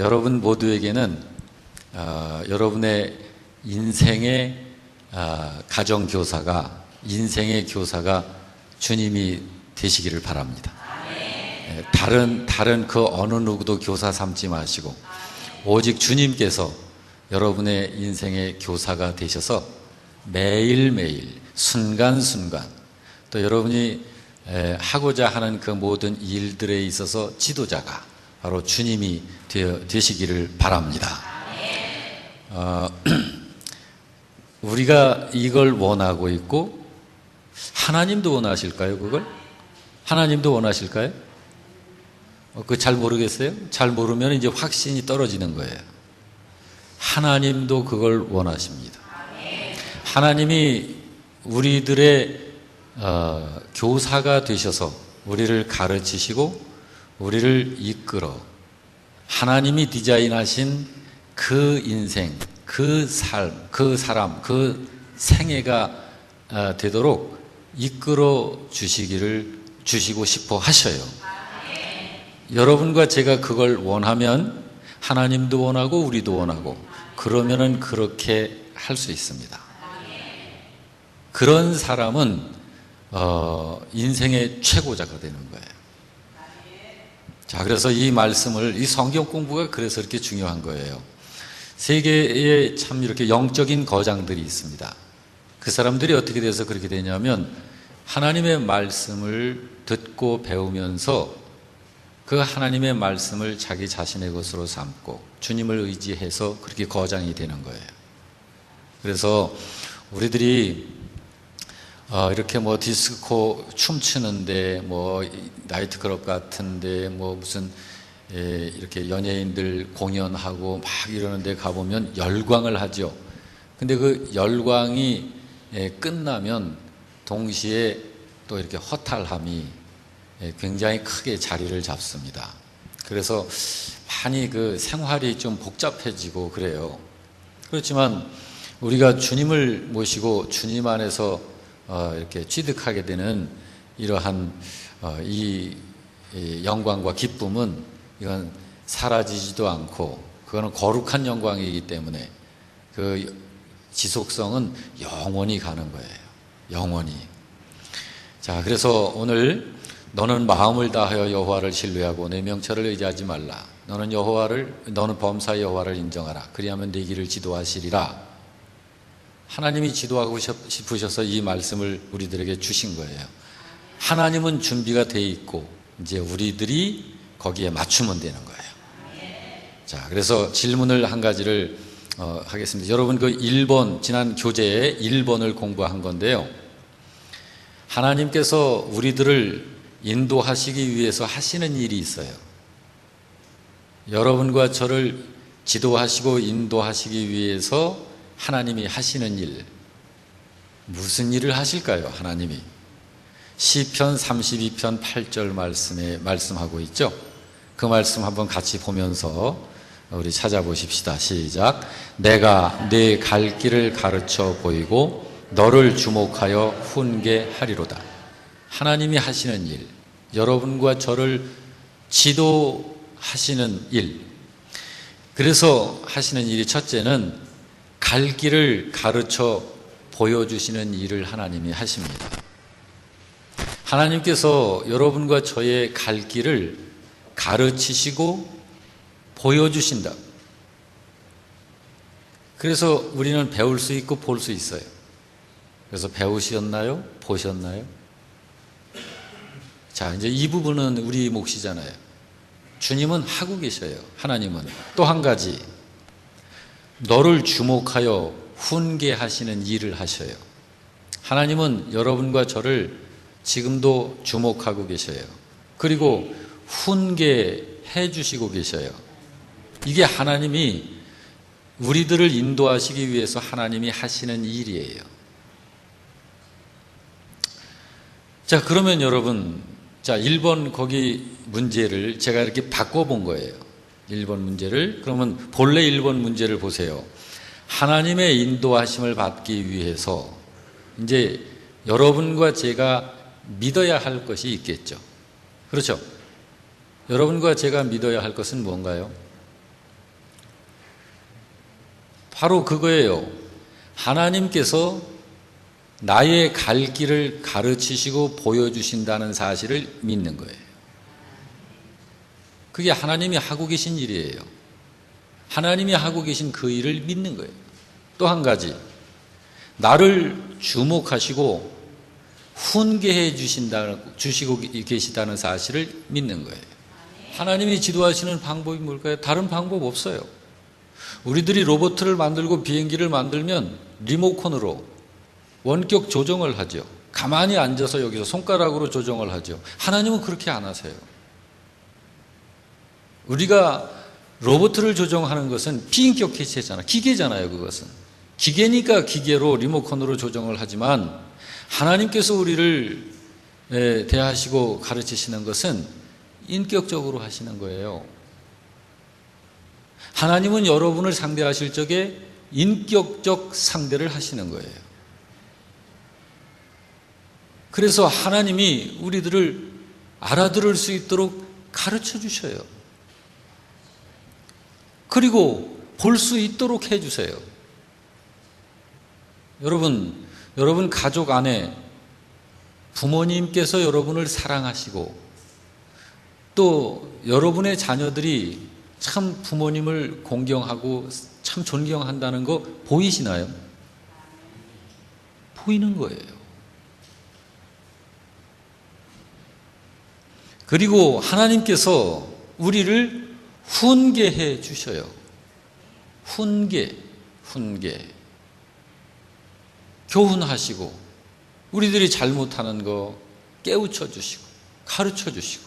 여러분 모두에게는 여러분의 인생의 가정교사가, 인생의 교사가 주님이 되시기를 바랍니다. 다른 그 어느 누구도 교사 삼지 마시고 오직 주님께서 여러분의 인생의 교사가 되셔서 매일매일 순간순간 또 여러분이 하고자 하는 그 모든 일들에 있어서 지도자가 바로 주님이 되시기를 바랍니다. 우리가 이걸 원하고 있고 하나님도 원하실까요? 그걸? 하나님도 원하실까요? 그거 잘 모르겠어요? 잘 모르면 이제 확신이 떨어지는 거예요. 하나님도 그걸 원하십니다. 하나님이 우리들의 교사가 되셔서 우리를 가르치시고 우리를 이끌어 하나님이 디자인하신 그 인생, 그 삶, 그 사람, 그 생애가 되도록 이끌어 주시고 싶어 하셔요. 여러분과 제가 그걸 원하면 하나님도 원하고 우리도 원하고 그러면은 그렇게 할 수 있습니다. 그런 사람은 인생의 최고자가 되는 거예요. 자, 그래서 이 말씀을, 이 성경 공부가 그래서 이렇게 중요한 거예요. 세계에 참 이렇게 영적인 거장들이 있습니다. 그 사람들이 어떻게 돼서 그렇게 되냐면 하나님의 말씀을 듣고 배우면서 그 하나님의 말씀을 자기 자신의 것으로 삼고 주님을 의지해서 그렇게 거장이 되는 거예요. 그래서 우리들이 이렇게 뭐 디스코 춤추는데 뭐 나이트클럽 같은데 뭐 무슨 이렇게 연예인들 공연하고 막 이러는 데 가보면 열광을 하죠. 근데 그 열광이 끝나면 동시에 또 이렇게 허탈함이 굉장히 크게 자리를 잡습니다. 그래서 많이 그 생활이 좀 복잡해지고 그래요. 그렇지만 우리가 주님을 모시고 주님 안에서 이렇게 취득하게 되는 이러한 이 영광과 기쁨은 이건 사라지지도 않고 그거는 거룩한 영광이기 때문에 그 지속성은 영원히 가는 거예요. 영원히. 자, 그래서 오늘 너는 마음을 다하여 여호와를 신뢰하고 내 명철을 의지하지 말라. 너는 범사의 여호와를 인정하라. 그리하면 네 길을 지도하시리라. 하나님이 지도하고 싶으셔서 이 말씀을 우리들에게 주신 거예요. 하나님은 준비가 돼 있고 이제 우리들이 거기에 맞추면 되는 거예요. 자, 그래서 질문을 한 가지를 하겠습니다. 여러분 그 1번, 지난 교재에 1번을 공부한 건데요. 하나님께서 우리들을 인도하시기 위해서 하시는 일이 있어요. 여러분과 저를 지도하시고 인도하시기 위해서 하나님이 하시는 일, 무슨 일을 하실까요? 하나님이 시편 32편 8절 말씀에 말씀하고 있죠. 그 말씀 한번 같이 보면서 우리 찾아보십시다. 시작. 내가 네 갈 길을 가르쳐 보이고 너를 주목하여 훈계하리로다. 하나님이 하시는 일, 여러분과 저를 지도하시는 일. 그래서 하시는 일이 첫째는 갈 길을 가르쳐 보여주시는 일을 하나님이 하십니다. 하나님께서 여러분과 저의 갈 길을 가르치시고 보여주신다. 그래서 우리는 배울 수 있고 볼 수 있어요. 그래서 배우셨나요? 보셨나요? 자, 이제 이 부분은 우리 몫이잖아요. 주님은 하고 계셔요. 하나님은. 또 한 가지, 너를 주목하여 훈계하시는 일을 하셔요. 하나님은 여러분과 저를 지금도 주목하고 계셔요. 그리고 훈계해 주시고 계셔요. 이게 하나님이 우리들을 인도하시기 위해서 하나님이 하시는 일이에요. 자, 그러면 여러분, 자, 1번 거기 문제를 제가 이렇게 바꿔본 거예요. 1번 문제를. 그러면 본래 1번 문제를 보세요. 하나님의 인도하심을 받기 위해서 이제 여러분과 제가 믿어야 할 것이 있겠죠. 그렇죠? 여러분과 제가 믿어야 할 것은 뭔가요? 바로 그거예요. 하나님께서 나의 갈 길을 가르치시고 보여주신다는 사실을 믿는 거예요. 그게 하나님이 하고 계신 일이에요. 하나님이 하고 계신 그 일을 믿는 거예요. 또 한 가지, 나를 주목하시고 훈계해 주시고 계시다는 사실을 믿는 거예요. 하나님이 지도하시는 방법이 뭘까요? 다른 방법 없어요. 우리들이 로봇을 만들고 비행기를 만들면 리모컨으로 원격 조정을 하죠. 가만히 앉아서 여기서 손가락으로 조정을 하죠. 하나님은 그렇게 안 하세요. 우리가 로봇을 조정하는 것은 비인격 개체잖아요. 기계잖아요. 그것은 기계니까 기계로 리모컨으로 조정을 하지만, 하나님께서 우리를 대하시고 가르치시는 것은 인격적으로 하시는 거예요. 하나님은 여러분을 상대하실 적에 인격적 상대를 하시는 거예요. 그래서 하나님이 우리들을 알아들을 수 있도록 가르쳐 주셔요. 그리고 볼 수 있도록 해 주세요. 여러분 가족 안에 부모님께서 여러분을 사랑하시고, 또 여러분의 자녀들이 참 부모님을 공경하고 참 존경한다는 거 보이시나요? 보이는 거예요. 그리고 하나님께서 우리를 훈계해 주셔요. 훈계. 교훈하시고, 우리들이 잘못하는 거 깨우쳐 주시고, 가르쳐 주시고.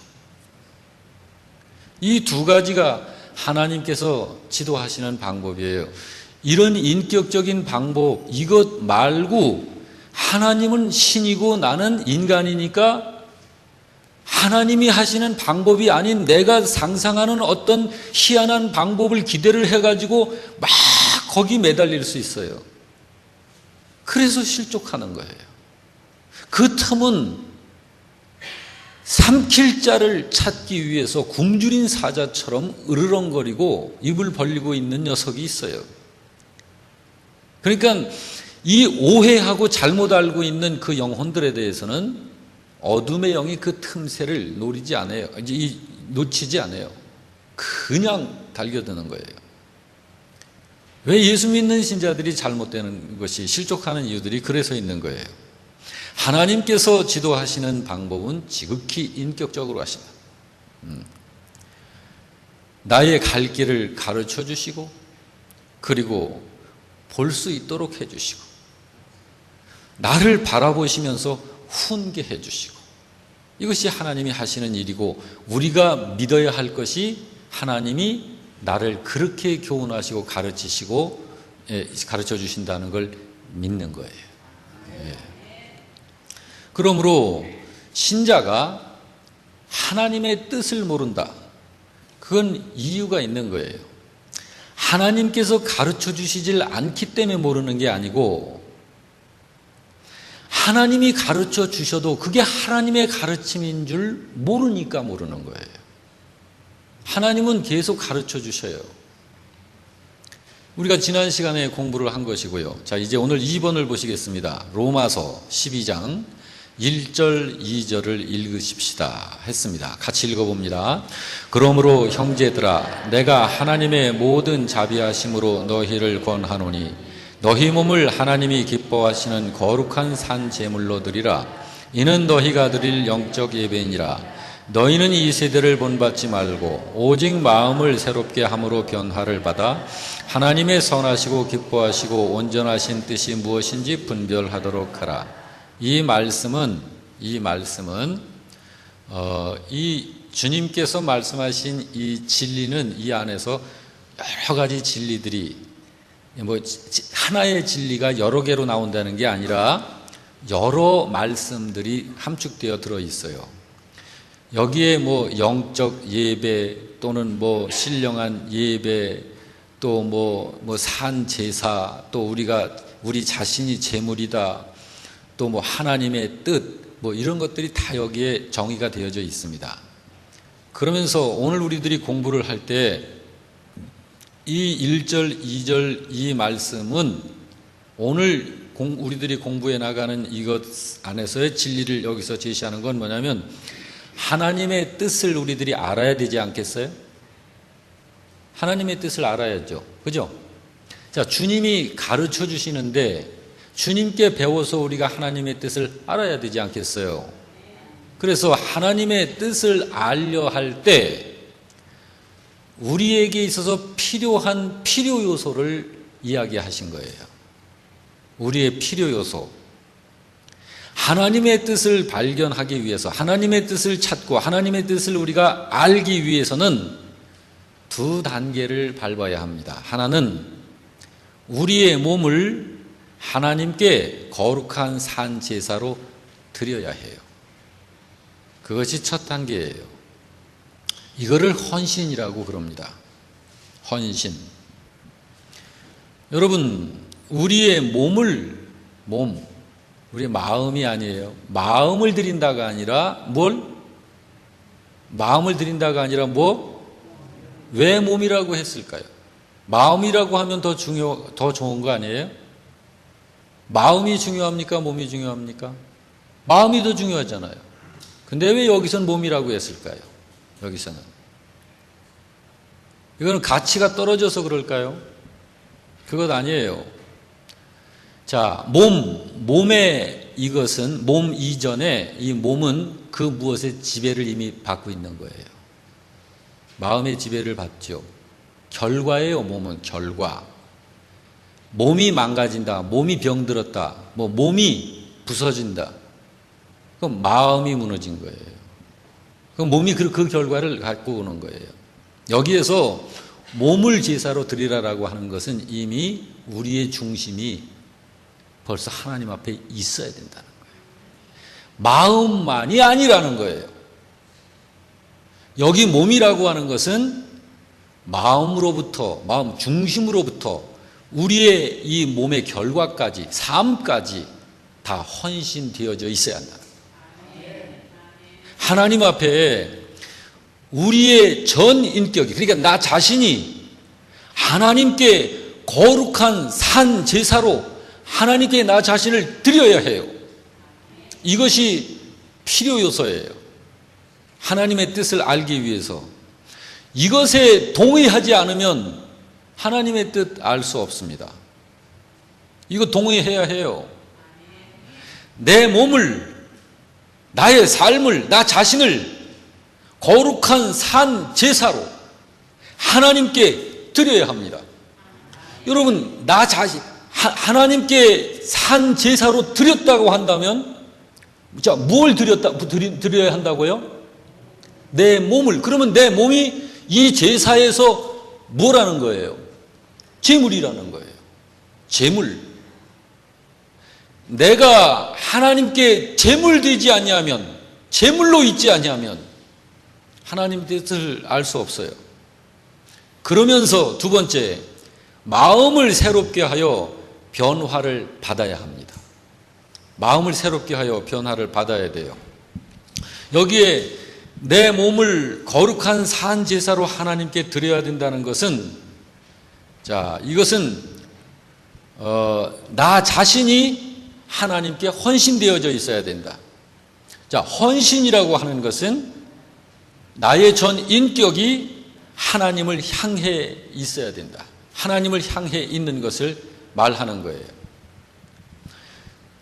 이 두 가지가 하나님께서 지도하시는 방법이에요. 이런 인격적인 방법, 이것 말고 하나님은 신이고 나는 인간이니까 하나님이 하시는 방법이 아닌 내가 상상하는 어떤 희한한 방법을 기대를 해가지고 막 거기 매달릴 수 있어요. 그래서 실족하는 거예요. 그 틈은 삼킬 자를 찾기 위해서 굶주린 사자처럼 으르렁거리고 입을 벌리고 있는 녀석이 있어요. 그러니까 이 오해하고 잘못 알고 있는 그 영혼들에 대해서는 어둠의 영이 그 틈새를 놓치지 않아요. 그냥 달겨드는 거예요. 왜 예수 믿는 신자들이 잘못되는 것이, 실족하는 이유들이 그래서 있는 거예요. 하나님께서 지도하시는 방법은 지극히 인격적으로 하신다. 나의 갈 길을 가르쳐 주시고, 그리고 볼 수 있도록 해 주시고, 나를 바라보시면서 훈계해 주시고, 이것이 하나님이 하시는 일이고, 우리가 믿어야 할 것이 하나님이 나를 그렇게 교훈하시고 가르치시고 가르쳐 주신다는 걸 믿는 거예요. 그러므로 신자가 하나님의 뜻을 모른다, 그건 이유가 있는 거예요. 하나님께서 가르쳐 주시질 않기 때문에 모르는 게 아니고, 하나님이 가르쳐 주셔도 그게 하나님의 가르침인 줄 모르니까 모르는 거예요. 하나님은 계속 가르쳐 주셔요. 우리가 지난 시간에 공부를 한 것이고요. 자, 이제 오늘 2번을 보시겠습니다. 로마서 12장 1절 2절을 읽으십시다 했습니다. 같이 읽어봅니다. 그러므로 형제들아, 내가 하나님의 모든 자비하심으로 너희를 권하노니 너희 몸을 하나님이 기뻐하시는 거룩한 산 제물로 드리라. 이는 너희가 드릴 영적 예배니라. 너희는 이 세대를 본받지 말고 오직 마음을 새롭게 함으로 변화를 받아 하나님의 선하시고 기뻐하시고 온전하신 뜻이 무엇인지 분별하도록 하라. 이 말씀은 이 주님께서 말씀하신 이 진리는 이 안에서 여러 가지 진리들이, 하나의 진리가 여러 개로 나온다는 게 아니라 여러 말씀들이 함축되어 들어 있어요. 여기에 영적 예배 또는 신령한 예배, 또 산 제사, 또 우리 자신이 제물이다, 또 하나님의 뜻, 이런 것들이 다 여기에 정의가 되어져 있습니다. 그러면서 오늘 우리들이 공부를 할 때 이 1절, 2절 이 말씀은 오늘 우리들이 공부해 나가는 이것 안에서의 진리를 여기서 제시하는 건 뭐냐면 하나님의 뜻을 우리들이 알아야 되지 않겠어요? 하나님의 뜻을 알아야죠. 그죠? 자, 주님이 가르쳐 주시는데 주님께 배워서 우리가 하나님의 뜻을 알아야 되지 않겠어요? 그래서 하나님의 뜻을 알려 할 때 우리에게 있어서 필요한 필요 요소를 이야기하신 거예요. 우리의 필요 요소. 하나님의 뜻을 발견하기 위해서, 하나님의 뜻을 찾고 하나님의 뜻을 우리가 알기 위해서는 두 단계를 밟아야 합니다. 하나는 우리의 몸을 하나님께 거룩한 산 제사로 드려야 해요. 그것이 첫 단계예요. 이거를 헌신이라고 그럽니다. 헌신. 여러분, 우리의 우리의 마음이 아니에요. 마음을 드린다가 아니라 마음을 드린다가 아니라 왜 몸이라고 했을까요? 마음이라고 하면 더 좋은 거 아니에요? 마음이 중요합니까? 몸이 중요합니까? 마음이 더 중요하잖아요. 근데 왜 여기서는 몸이라고 했을까요? 여기서는. 이거는 가치가 떨어져서 그럴까요? 그것 아니에요. 자, 몸의 이것은 몸 이전에 이 몸은 그 무엇의 지배를 이미 받고 있는 거예요. 마음의 지배를 받죠. 결과예요, 몸은 결과. 몸이 망가진다, 몸이 병들었다, 몸이 부서진다. 그럼 마음이 무너진 거예요. 그럼 몸이 그 결과를 갖고 오는 거예요. 여기에서 몸을 제사로 드리라라고 하는 것은 이미 우리의 중심이 벌써 하나님 앞에 있어야 된다는 거예요. 마음만이 아니라는 거예요. 여기 몸이라고 하는 것은 마음 중심으로부터 우리의 이 몸의 결과까지, 삶까지 다 헌신되어져 있어야 한다. 하나님 앞에 우리의 전 인격이, 그러니까 나 자신이 하나님께 거룩한 산 제사로 하나님께 나 자신을 드려야 해요. 이것이 필요 요소예요. 하나님의 뜻을 알기 위해서. 이것에 동의하지 않으면 하나님의 뜻 알 수 없습니다. 이거 동의해야 해요. 내 몸을, 나의 삶을, 나 자신을 거룩한 산 제사로 하나님께 드려야 합니다. 여러분, 나 자신, 하나님께 산 제사로 드렸다고 한다면, 자, 뭘 드려야 한다고요? 내 몸을. 그러면 내 몸이 이 제사에서 뭐라는 거예요? 제물이라는 거예요. 제물. 내가 하나님께 제물되지 아니하면, 제물로 있지 아니하면 하나님 뜻을 알 수 없어요. 그러면서 두 번째, 마음을 새롭게 하여 변화를 받아야 합니다. 마음을 새롭게 하여 변화를 받아야 돼요. 여기에 내 몸을 거룩한 산 제사로 하나님께 드려야 된다는 것은, 자, 이것은 나 자신이 하나님께 헌신되어져 있어야 된다. 자, 헌신이라고 하는 것은 나의 전 인격이 하나님을 향해 있어야 된다. 하나님을 향해 있는 것을 말하는 거예요.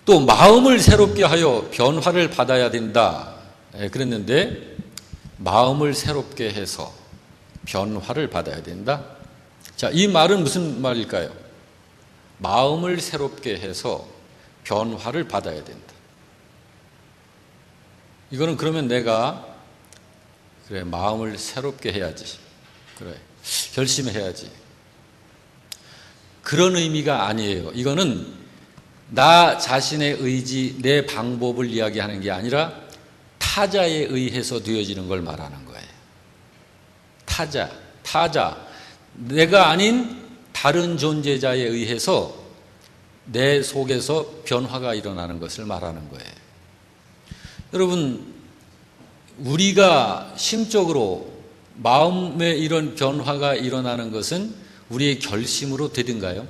또 마음을 새롭게 하여 변화를 받아야 된다. 그랬는데 마음을 새롭게 해서 변화를 받아야 된다. 자, 이 말은 무슨 말일까요? 마음을 새롭게 해서 변화를 받아야 된다. 이거는 그러면 내가 그래, 마음을 새롭게 해야지. 그래, 결심해야지. 그런 의미가 아니에요. 이거는 나 자신의 의지, 내 방법을 이야기하는 게 아니라 타자에 의해서 되어지는 걸 말하는 거예요. 타자. 내가 아닌 다른 존재자에 의해서 내 속에서 변화가 일어나는 것을 말하는 거예요. 여러분, 우리가 심적으로 마음에 이런 변화가 일어나는 것은 우리의 결심으로 되든가요?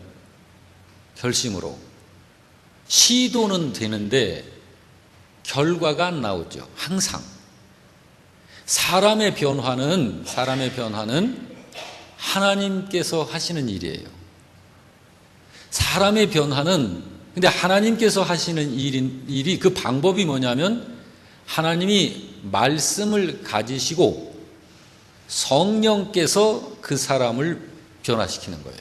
결심으로. 시도는 되는데 결과가 안 나오죠. 항상. 사람의 변화는 하나님께서 하시는 일이에요. 사람의 변화는, 근데 하나님께서 하시는 일이 그 방법이 뭐냐면 하나님이 말씀을 가지시고 성령께서 그 사람을 변화시키는 거예요.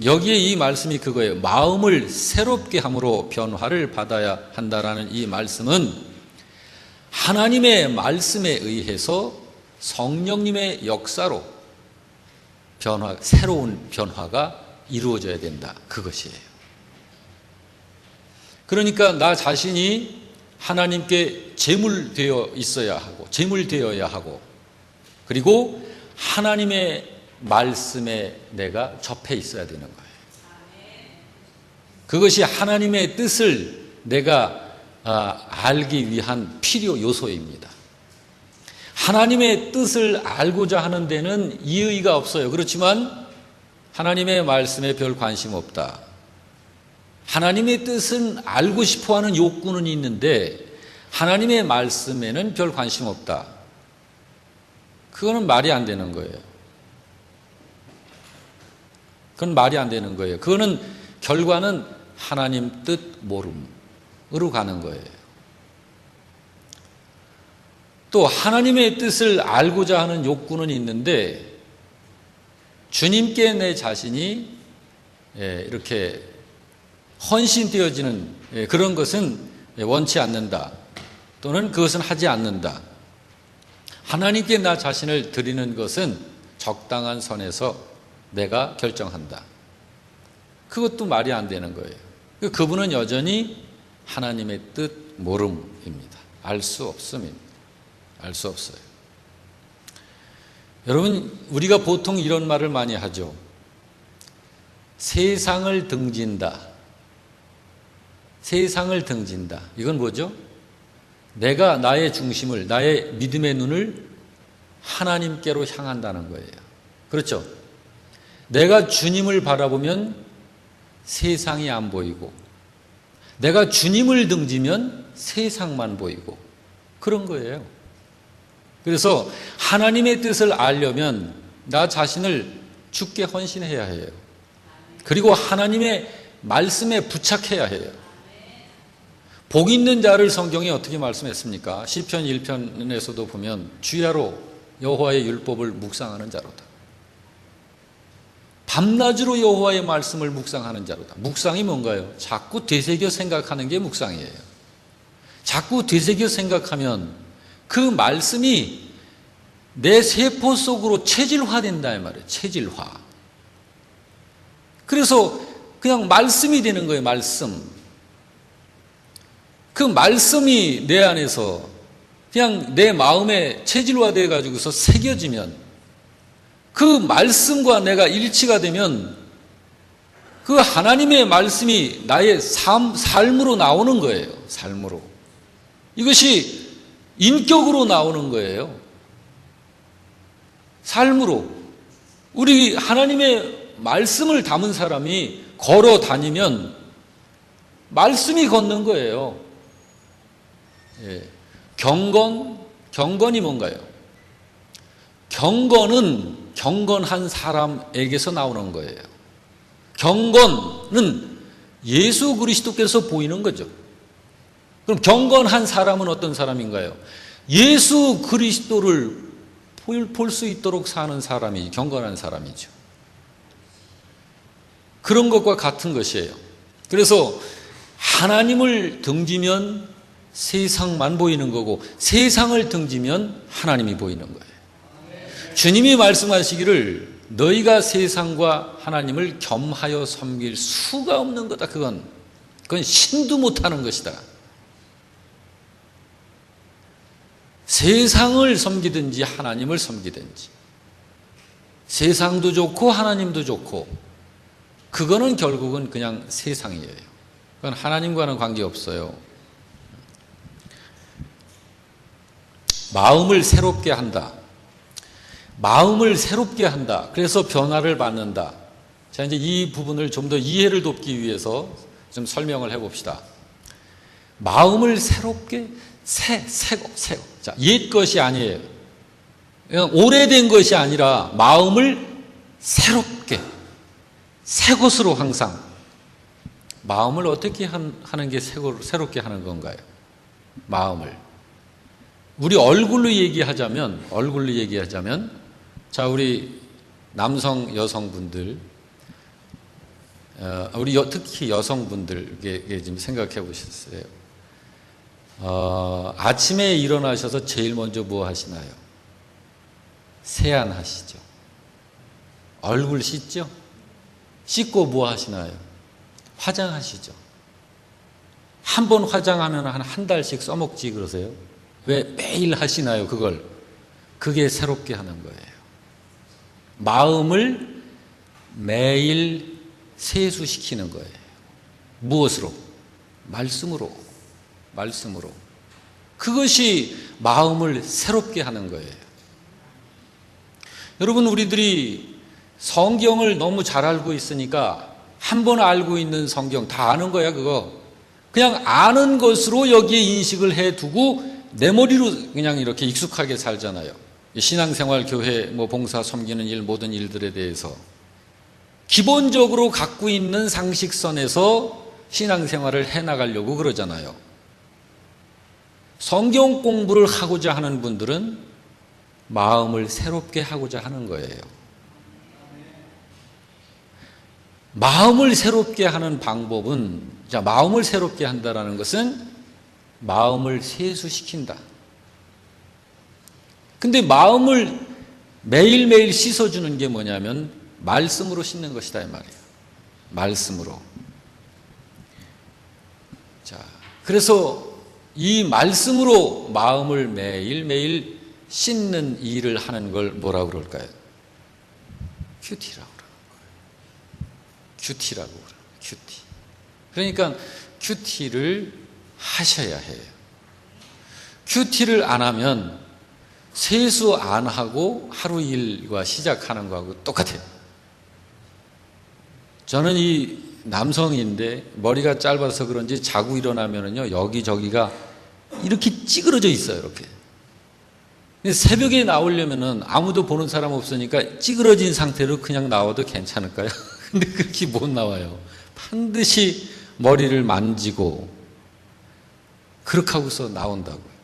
여기에 이 말씀이 그거예요. 마음을 새롭게 함으로 변화를 받아야 한다라는 이 말씀은 하나님의 말씀에 의해서 성령님의 역사로 새로운 변화가 이루어져야 된다. 그것이에요. 그러니까 나 자신이 하나님께 제물되어 있어야 하고, 제물되어야 하고, 그리고 하나님의 말씀에 내가 접해 있어야 되는 거예요. 그것이 하나님의 뜻을 내가 알기 위한 필요 요소입니다. 하나님의 뜻을 알고자 하는 데는 이의가 없어요. 그렇지만 하나님의 말씀에 별 관심 없다. 하나님의 뜻은 알고 싶어하는 욕구는 있는데 하나님의 말씀에는 별 관심 없다. 그거는 말이 안 되는 거예요. 그건 말이 안 되는 거예요. 그거는 결과는 하나님 뜻 모름으로 가는 거예요. 또 하나님의 뜻을 알고자 하는 욕구는 있는데 주님께 내 자신이 이렇게 헌신되어지는 그런 것은 원치 않는다. 또는 그것은 하지 않는다. 하나님께 나 자신을 드리는 것은 적당한 선에서 내가 결정한다. 그것도 말이 안 되는 거예요. 그분은 여전히 하나님의 뜻 모름입니다. 알 수 없음입니다. 알 수 없어요. 여러분, 우리가 보통 이런 말을 많이 하죠. 세상을 등진다. 세상을 등진다. 이건 뭐죠? 내가 나의 중심을, 나의 믿음의 눈을 하나님께로 향한다는 거예요. 그렇죠? 내가 주님을 바라보면 세상이 안 보이고, 내가 주님을 등지면 세상만 보이고, 그런 거예요. 그래서 하나님의 뜻을 알려면 나 자신을 주께 헌신해야 해요. 그리고 하나님의 말씀에 부착해야 해요. 복 있는 자를 성경이 어떻게 말씀했습니까? 시편 1편에서도 보면 주야로 여호와의 율법을 묵상하는 자로다. 밤낮으로 여호와의 말씀을 묵상하는 자로다. 묵상이 뭔가요? 자꾸 되새겨 생각하는 게 묵상이에요. 자꾸 되새겨 생각하면 그 말씀이 내 세포 속으로 체질화된다 이 말이에요. 체질화. 그래서 그냥 말씀이 되는 거예요. 말씀. 그 말씀이 내 안에서 그냥 내 마음에 체질화되어 가지고서 새겨지면, 그 말씀과 내가 일치가 되면 그 하나님의 말씀이 나의 삶으로 나오는 거예요. 삶으로. 이것이 인격으로 나오는 거예요. 삶으로. 우리 하나님의 말씀을 담은 사람이 걸어 다니면 말씀이 걷는 거예요. 예. 경건이 뭔가요? 경건은 경건한 사람에게서 나오는 거예요. 경건은 예수 그리스도께서 보이는 거죠. 그럼 경건한 사람은 어떤 사람인가요? 예수 그리스도를 볼 수 있도록 사는 사람이 경건한 사람이죠. 그런 것과 같은 것이에요. 그래서 하나님을 등지면 세상만 보이는 거고, 세상을 등지면 하나님이 보이는 거예요. 주님이 말씀하시기를 너희가 세상과 하나님을 겸하여 섬길 수가 없는 거다. 그건 신도 못하는 것이다. 세상을 섬기든지 하나님을 섬기든지, 세상도 좋고 하나님도 좋고, 그거는 결국은 그냥 세상이에요. 그건 하나님과는 관계없어요. 마음을 새롭게 한다. 마음을 새롭게 한다. 그래서 변화를 받는다. 자, 이제 이 부분을 좀 더 이해를 돕기 위해서 좀 설명을 해봅시다. 마음을 새롭게 새거. 자, 옛 것이 아니에요. 그냥 오래된 것이 아니라 마음을 새롭게, 새 것으로 항상. 마음을 어떻게 하는 게 새롭게 하는 건가요? 마음을. 우리 얼굴로 얘기하자면, 자, 우리 남성, 여성분들, 특히 여성분들에게 좀 생각해 보셨어요. 아침에 일어나셔서 제일 먼저 뭐 하시나요? 세안하시죠. 얼굴 씻죠? 씻고 뭐 하시나요? 화장하시죠. 한 번 화장하면 한 달씩 써먹지 그러세요? 왜 매일 하시나요, 그걸? 그게 새롭게 하는 거예요. 마음을 매일 세수시키는 거예요. 무엇으로? 말씀으로. 그것이 마음을 새롭게 하는 거예요. 여러분, 우리들이 성경을 너무 잘 알고 있으니까 한 번 알고 있는 성경 다 아는 거야, 그거. 그냥 아는 것으로 여기에 인식을 해두고 내 머리로 그냥 이렇게 익숙하게 살잖아요. 신앙생활, 교회, 봉사, 섬기는 일, 모든 일들에 대해서 기본적으로 갖고 있는 상식선에서 신앙생활을 해나가려고 그러잖아요. 성경 공부를 하고자 하는 분들은 마음을 새롭게 하고자 하는 거예요. 마음을 새롭게 하는 방법은, 자, 마음을 새롭게 한다는 것은 마음을 세수시킨다. 근데 마음을 매일매일 씻어주는 게 뭐냐면 말씀으로 씻는 것이다, 이 말이에요. 말씀으로. 자, 그래서 이 말씀으로 마음을 매일매일 씻는 일을 하는 걸 뭐라고 그럴까요? 큐티라고 그러는 거예요. 큐티라고 그래요. 큐티. 그러니까 큐티를 하셔야 해요. 큐티를 안 하면 세수 안 하고 하루 일과 시작하는 거하고 똑같아요. 저는 이 남성인데 머리가 짧아서 그런지 자고 일어나면은요, 여기저기가 이렇게 찌그러져 있어요, 이렇게. 근데 새벽에 나오려면은 아무도 보는 사람 없으니까 찌그러진 상태로 그냥 나와도 괜찮을까요? 근데 그렇게 못 나와요. 반드시 머리를 만지고 그렇게 하고서 나온다고요.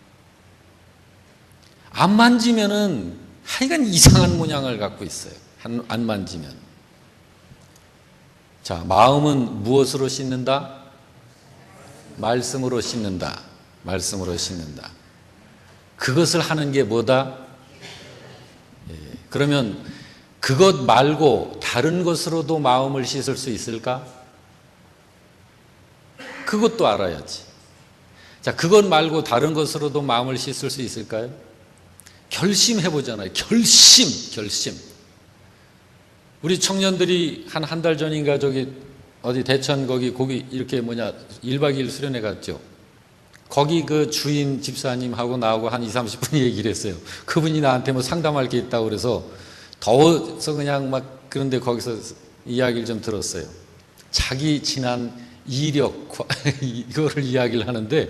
안 만지면은 하여간 이상한 모양을 갖고 있어요. 안 만지면. 자, 마음은 무엇으로 씻는다? 말씀으로 씻는다. 말씀으로 씻는다. 그것을 하는 게 뭐다? 예, 그러면 그것 말고 다른 것으로도 마음을 씻을 수 있을까? 그것도 알아야지. 자, 그것 말고 다른 것으로도 마음을 씻을 수 있을까요? 결심해보잖아요. 결심. 우리 청년들이 한 달 전인가 어디 대천 거기 이렇게 1박 2일 수련회 갔죠. 거기 그 주인 집사님하고 나하고 한 20-30분 얘기를 했어요. 그분이 나한테 상담할 게 있다고 그래서 더워서 그냥 막 그런데 거기서 이야기를 좀 들었어요. 자기 지난 이력 이거를 이야기를 하는데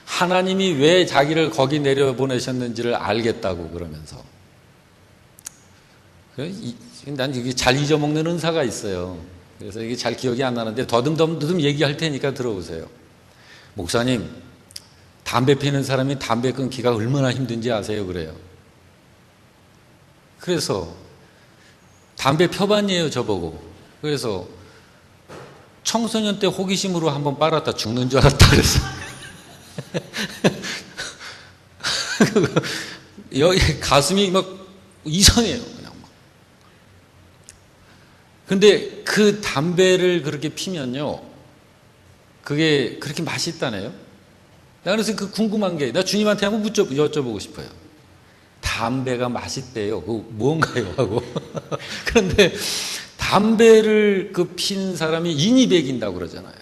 하나님이 왜 자기를 거기 내려보내셨는지를 알겠다고 그러면서 난 이게 잘 잊어먹는 은사가 있어요. 그래서 이게 잘 기억이 안 나는데 더듬 얘기할 테니까 들어보세요. 목사님, 담배 피는 사람이 담배 끊기가 얼마나 힘든지 아세요? 그래요. 그래서 담배 펴봤니에요, 저보고. 그래서 청소년 때 호기심으로 한번 빨았다 죽는 줄 알았다 그래서 여기 가슴이 막 이상해요, 그냥 막. 근데 그 담배를 그렇게 피면요, 그게 그렇게 맛있다네요. 나 그래서 그 궁금한 게, 나 주님한테 한번 여쭤보고 싶어요. 담배가 맛있대요. 그거 뭔가요? 하고. 그런데 담배를 핀 사람이 인이 배긴다고 그러잖아요.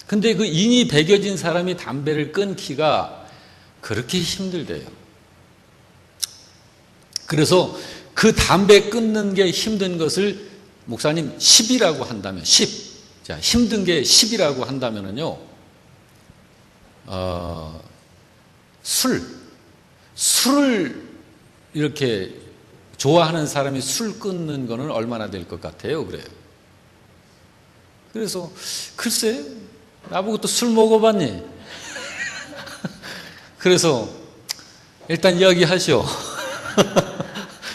근데 그 인이 배겨진 사람이 담배를 끊기가 그렇게 힘들대요. 그래서 그 담배 끊는 게 힘든 것을 목사님 10이라고 한다면 10. 자, 힘든 게 10이라고 한다면은요. 술을 이렇게 좋아하는 사람이 술 끊는 거는 얼마나 될 것 같아요? 그래요. 그래서 글쎄 나보고 또 술 먹어봤니? 그래서 일단 이야기하시오.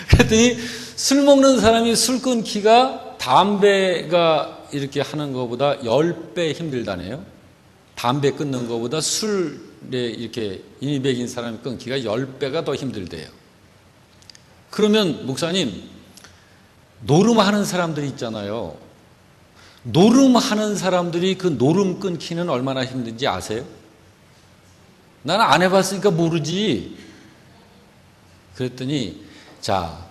그랬더니 술 먹는 사람이 술 끊기가 담배가 이렇게 하는 것보다 10배 힘들다네요. 담배 끊는 것보다 술에 이렇게 인위백인 사람이 끊기가 10배가 더 힘들대요. 그러면 목사님, 노름하는 사람들이 있잖아요. 노름하는 사람들이 그 노름 끊기는 얼마나 힘든지 아세요? 나는 안 해봤으니까 모르지. 그랬더니 자,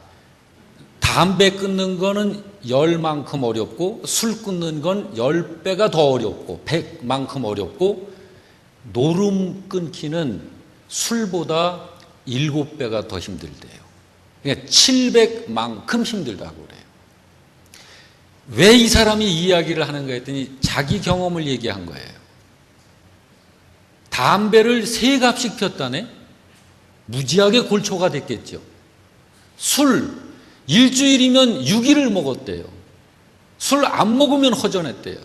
담배 끊는 거는 10만큼 어렵고 술 끊는 건 10배가 더 어렵고 100만큼 어렵고 노름 끊기는 술보다 7배가 더 힘들대요. 그러니까 700만큼 힘들다고 그래요. 왜 이 사람이 이 이야기를 하는가 했더니 자기 경험을 얘기한 거예요. 담배를 3갑씩 폈다네? 무지하게 골초가 됐겠죠. 술, 일주일이면 6일을 먹었대요. 술 안 먹으면 허전했대요.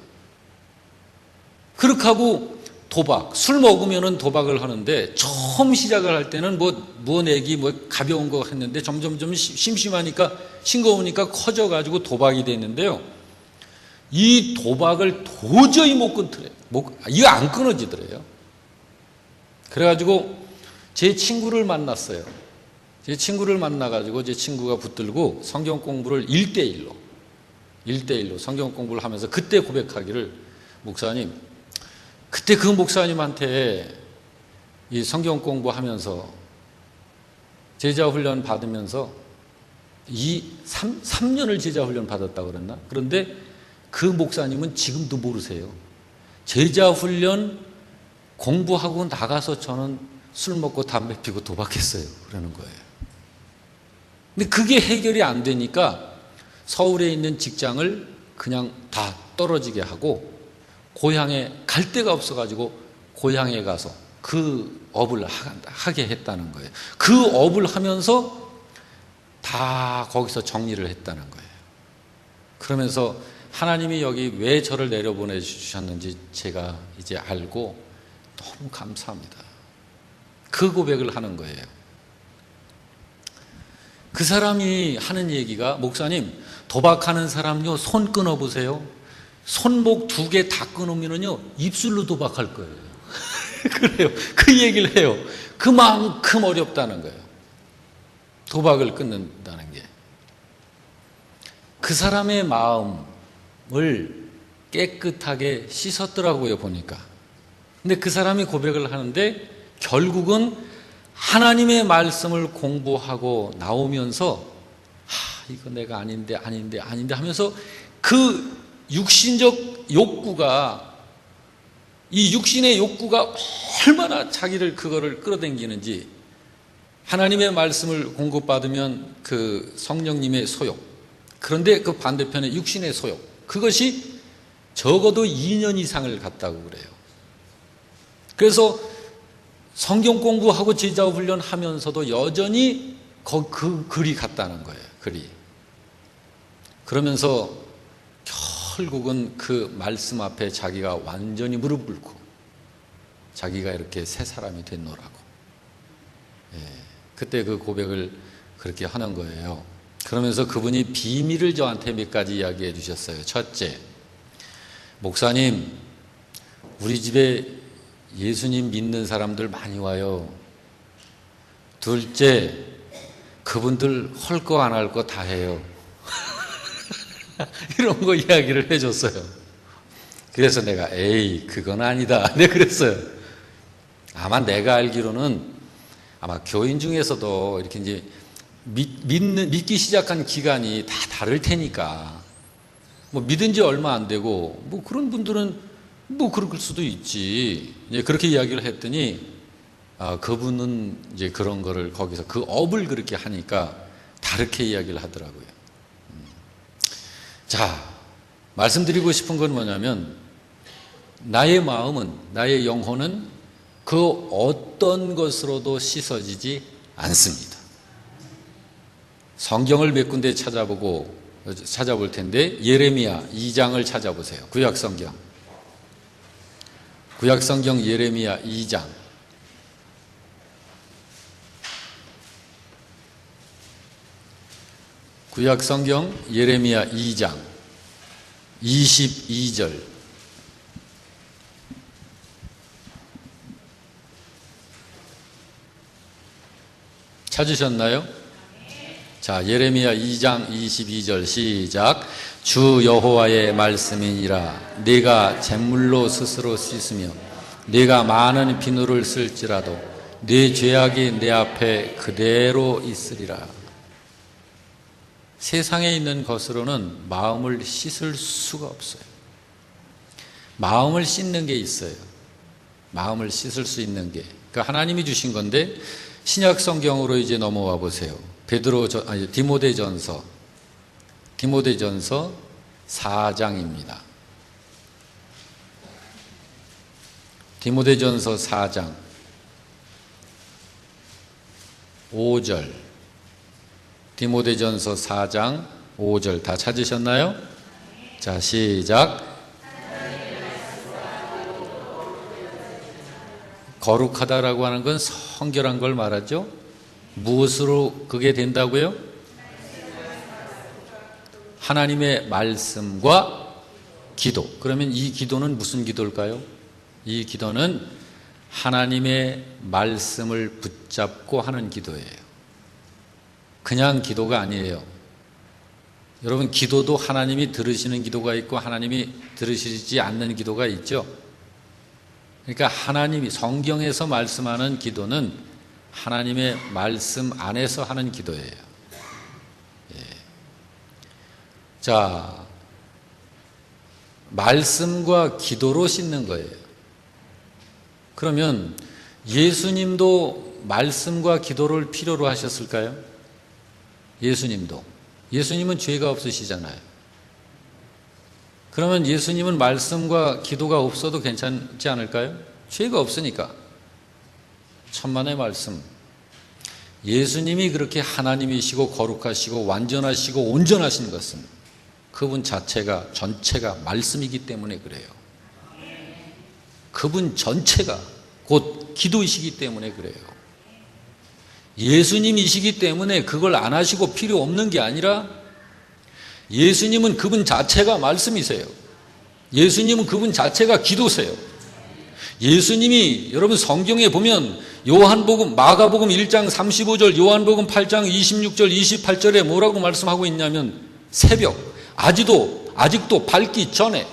그렇게 하고 도박, 술 먹으면 도박을 하는데 처음 시작을 할 때는 뭐 내기 가벼운 거 했는데 점점 심심하니까 싱거우니까 커져가지고 도박이 됐는데요. 이 도박을 도저히 못 끊더래요. 이거 안 끊어지더래요. 그래가지고 제 친구를 만났어요. 제 친구를 만나가지고 제 친구가 붙들고 성경 공부를 1대1로 성경 공부를 하면서 그때 고백하기를, 목사님, 그때 그 목사님한테 이 성경 공부하면서 제자 훈련 받으면서 3년을 제자 훈련 받았다고 그랬나? 그런데 그 목사님은 지금도 모르세요. 제자 훈련 공부하고 나가서 저는 술 먹고 담배 피고 도박했어요. 그러는 거예요. 근데 그게 해결이 안 되니까 서울에 있는 직장을 그냥 다 떨어지게 하고 고향에 갈 데가 없어가지고 고향에 가서 그 업을 하게 했다는 거예요. 그 업을 하면서 다 거기서 정리를 했다는 거예요. 그러면서 하나님이 여기 왜 저를 내려보내 주셨는지 제가 이제 알고 너무 감사합니다. 그 고백을 하는 거예요. 그 사람이 하는 얘기가, 목사님, 도박하는 사람요, 손 끊어보세요. 손목 2개 다 끊으면요, 입술로 도박할 거예요. 그래요. 그 얘기를 해요. 그만큼 어렵다는 거예요. 도박을 끊는다는 게. 그 사람의 마음을 깨끗하게 씻었더라고요, 보니까. 근데 그 사람이 고백을 하는데 결국은 하나님의 말씀을 공부하고 나오면서 이거 내가 아닌데 하면서 그 육신적 욕구가, 이 육신의 욕구가 얼마나 자기를 그거를 끌어당기는지, 하나님의 말씀을 공급받으면 그 성령님의 소욕, 그런데 그 반대편에 육신의 소욕, 그것이 적어도 2년 이상을 갔다고 그래요. 그래서 성경 공부하고 제자 훈련하면서도 여전히 그 글이 갔다는 거예요. 글이. 그러면서 결국은 그 말씀 앞에 자기가 완전히 무릎 꿇고 자기가 이렇게 새 사람이 됐노라고. 그때 그 고백을 그렇게 하는 거예요. 그러면서 그분이 비밀을 저한테 몇 가지 이야기해 주셨어요. 첫째, 목사님, 우리 집에 예수님 믿는 사람들 많이 와요. 둘째, 그분들 할 거 안 할 거 다 해요. 이런 거 이야기를 해줬어요. 그래서 내가 그건 아니다. 내가 그랬어요. 아마 내가 알기로는 아마 교인 중에서도 이렇게 이제 믿기 시작한 기간이 다 다를 테니까, 믿은 지 얼마 안 되고 그런 분들은 그럴 수도 있지. 이제 그렇게 이야기를 했더니 그분은 이제 그런 거를 거기서 그 업을 그렇게 하니까 그렇게 이야기를 하더라고요. 자, 말씀드리고 싶은 건 뭐냐면 나의 마음은, 나의 영혼은 그 어떤 것으로도 씻어지지 않습니다. 성경을 몇 군데 찾아볼 텐데 예레미야 2장을 찾아보세요. 구약성경 예레미야 2장. 구약성경 예레미야 2장 22절. 찾으셨나요? 자, 예레미야 2장 22절 시작. 주 여호와의 말씀이니라. 네가 잿물로 스스로 씻으며 네가 많은 비누를 쓸지라도 네 죄악이 내 앞에 그대로 있으리라. 세상에 있는 것으로는 마음을 씻을 수가 없어요. 마음을 씻는 게 있어요. 마음을 씻을 수 있는 게. 그러니까 하나님이 주신 건데 신약 성경으로 이제 넘어와 보세요. 디모데전서 4장입니다. 디모데전서 4장 5절. 디모데전서 4장 5절 다 찾으셨나요? 자, 시작. 거룩하다라고 하는 건 성결한 걸 말하죠. 무엇으로 그게 된다고요? 하나님의 말씀과 기도. 그러면 이 기도는 무슨 기도일까요? 이 기도는 하나님의 말씀을 붙잡고 하는 기도예요. 그냥 기도가 아니에요. 여러분, 기도도 하나님이 들으시는 기도가 있고 하나님이 들으시지 않는 기도가 있죠. 그러니까 하나님이 성경에서 말씀하는 기도는 하나님의 말씀 안에서 하는 기도예요. 예. 자, 말씀과 기도로 씻는 거예요. 그러면 예수님도 말씀과 기도를 필요로 하셨을까요? 예수님은 죄가 없으시잖아요. 그러면 예수님은 말씀과 기도가 없어도 괜찮지 않을까요? 죄가 없으니까. 천만의 말씀. 예수님이 그렇게 하나님이시고 거룩하시고 완전하시고 온전하신 것은 그분 자체가 전체가 말씀이기 때문에 그래요. 그분 전체가 곧 기도이시기 때문에 그래요. 예수님이시기 때문에 그걸 안 하시고 필요 없는 게 아니라 예수님은 그분 자체가 말씀이세요. 예수님은 그분 자체가 기도세요. 예수님이 여러분 성경에 보면 요한복음, 마가복음 1장 35절, 요한복음 8장 26절, 28절에 뭐라고 말씀하고 있냐면 새벽, 아직도 밝기 전에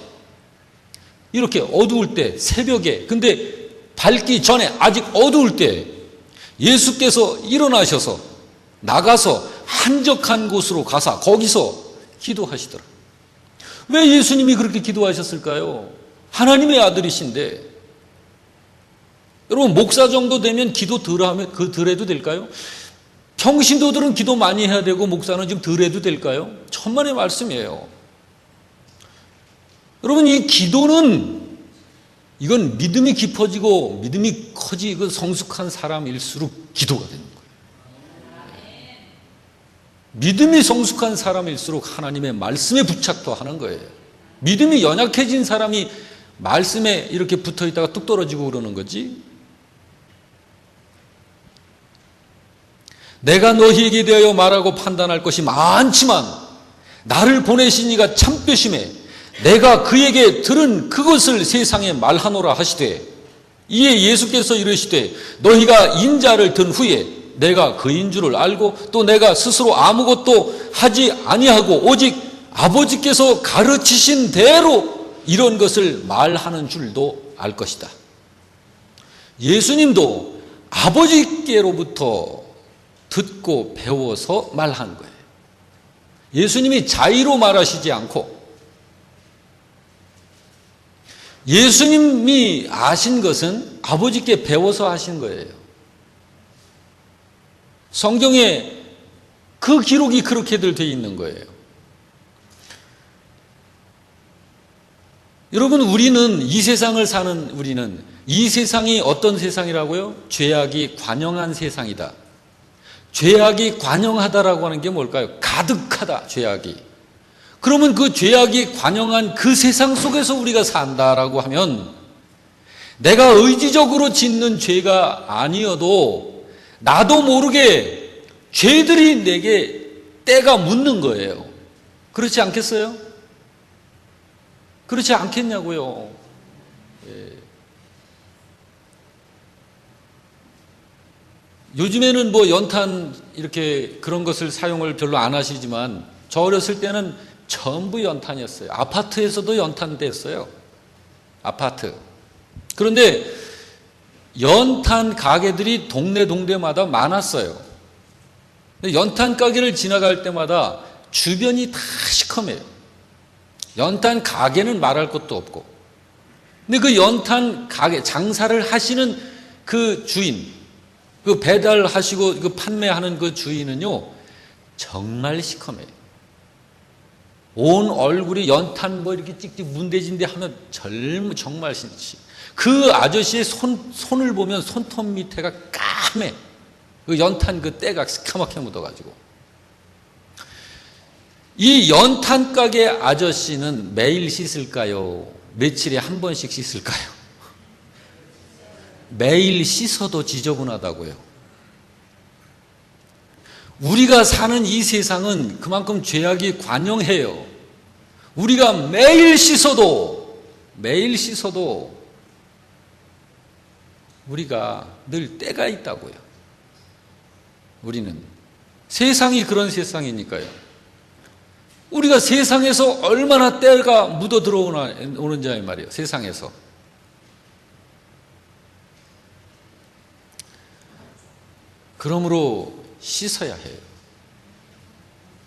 이렇게 어두울 때 새벽에 근데 밝기 전에 아직 어두울 때 예수께서 일어나셔서 나가서 한적한 곳으로 가서 거기서 기도하시더라. 왜 예수님이 그렇게 기도하셨을까요? 하나님의 아들이신데. 여러분, 목사 정도 되면 기도 덜 하면 덜 해도 될까요? 평신도들은 기도 많이 해야 되고 목사는 좀 덜 해도 될까요? 천만의 말씀이에요. 여러분, 이 기도는 이건 믿음이 깊어지고 믿음이 커지고 성숙한 사람일수록 기도가 되는 거예요. 믿음이 성숙한 사람일수록 하나님의 말씀에 부착도 하는 거예요. 믿음이 연약해진 사람이 말씀에 이렇게 붙어 있다가 뚝 떨어지고 그러는 거지. 내가 너희에게 대하여 말하고 판단할 것이 많지만 나를 보내신 이가 참되심에 내가 그에게 들은 그것을 세상에 말하노라 하시되 이에 예수께서 이르시되 너희가 인자를 든 후에 내가 그인 줄을 알고 또 내가 스스로 아무것도 하지 아니하고 오직 아버지께서 가르치신 대로 이런 것을 말하는 줄도 알 것이다. 예수님도 아버지께로부터 듣고 배워서 말한 거예요. 예수님이 자의로 말하시지 않고 예수님이 아신 것은 아버지께 배워서 하신 거예요. 성경에 그 기록이 그렇게들 돼 있는 거예요. 여러분, 이 세상을 사는 우리는 이 세상이 어떤 세상이라고요? 죄악이 관영한 세상이다. 죄악이 관영하다라고 하는 게 뭘까요? 가득하다, 죄악이. 그러면 그 죄악이 관영한 그 세상 속에서 우리가 산다라고 하면 내가 의지적으로 짓는 죄가 아니어도 나도 모르게 죄들이 내게 때가 묻는 거예요. 그렇지 않겠어요? 그렇지 않겠냐고요. 예. 요즘에는 뭐 연탄 이렇게 그런 것을 사용을 별로 안 하시지만 저 어렸을 때는 전부 연탄이었어요. 아파트에서도 연탄 됐어요. 아파트. 그런데 연탄 가게들이 동네마다 많았어요. 연탄 가게를 지나갈 때마다 주변이 다 시커매요. 연탄 가게는 말할 것도 없고. 근데 그 연탄 가게, 장사를 하시는 그 주인, 그 배달하시고 그 판매하는 그 주인은요, 정말 시커매요. 온 얼굴이 연탄 뭐 이렇게 찍찍 문대진데 하면 정말 그 아저씨의 손을 보면 손톱 밑에가 까매. 그 연탄 그 때가 시커멓게 묻어가지고. 이 연탄 가게 아저씨는 매일 씻을까요? 며칠에 한 번씩 씻을까요? 매일 씻어도 지저분하다고요. 우리가 사는 이 세상은 그만큼 죄악이 관영해요. 우리가 매일 씻어도 우리가 늘 때가 있다고요. 우리는 세상이 그런 세상이니까요. 우리가 세상에서 얼마나 때가 묻어 들어오는지 말이에요. 세상에서. 그러므로 씻어야 해요.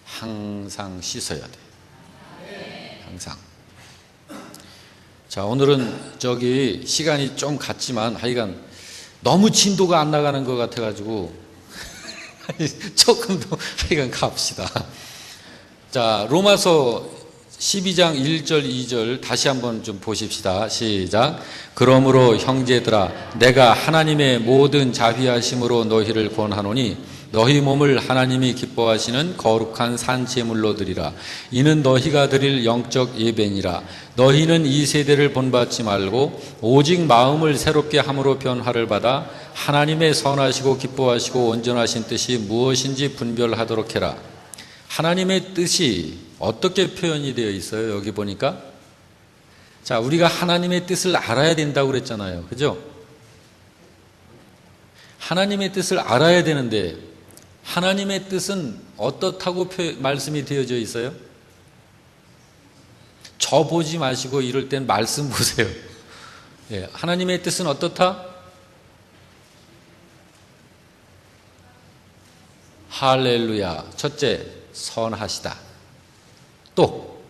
항상 씻어야 돼요. 항상. 자, 오늘은 시간이 좀 갔지만 하여간 너무 진도가 안 나가는 것 같아가지고 조금 더 하여간 갑시다. 자, 로마서 12장 1절 2절 다시 한번 좀 보십시다. 시작. 그러므로 형제들아, 내가 하나님의 모든 자비하심으로 너희를 권하노니 너희 몸을 하나님이 기뻐하시는 거룩한 산 제물로 드리라. 이는 너희가 드릴 영적 예배니라. 너희는 이 세대를 본받지 말고 오직 마음을 새롭게 함으로 변화를 받아 하나님의 선하시고 기뻐하시고 온전하신 뜻이 무엇인지 분별하도록 해라. 하나님의 뜻이 어떻게 표현이 되어 있어요? 여기 보니까. 자, 우리가 하나님의 뜻을 알아야 된다고 그랬잖아요. 그죠? 하나님의 뜻을 알아야 되는데 하나님의 뜻은 어떻다고 말씀이 되어져 있어요? 저 보지 마시고 이럴 땐 말씀 보세요. 예, 하나님의 뜻은 어떻다? 할렐루야. 첫째, 선하시다. 또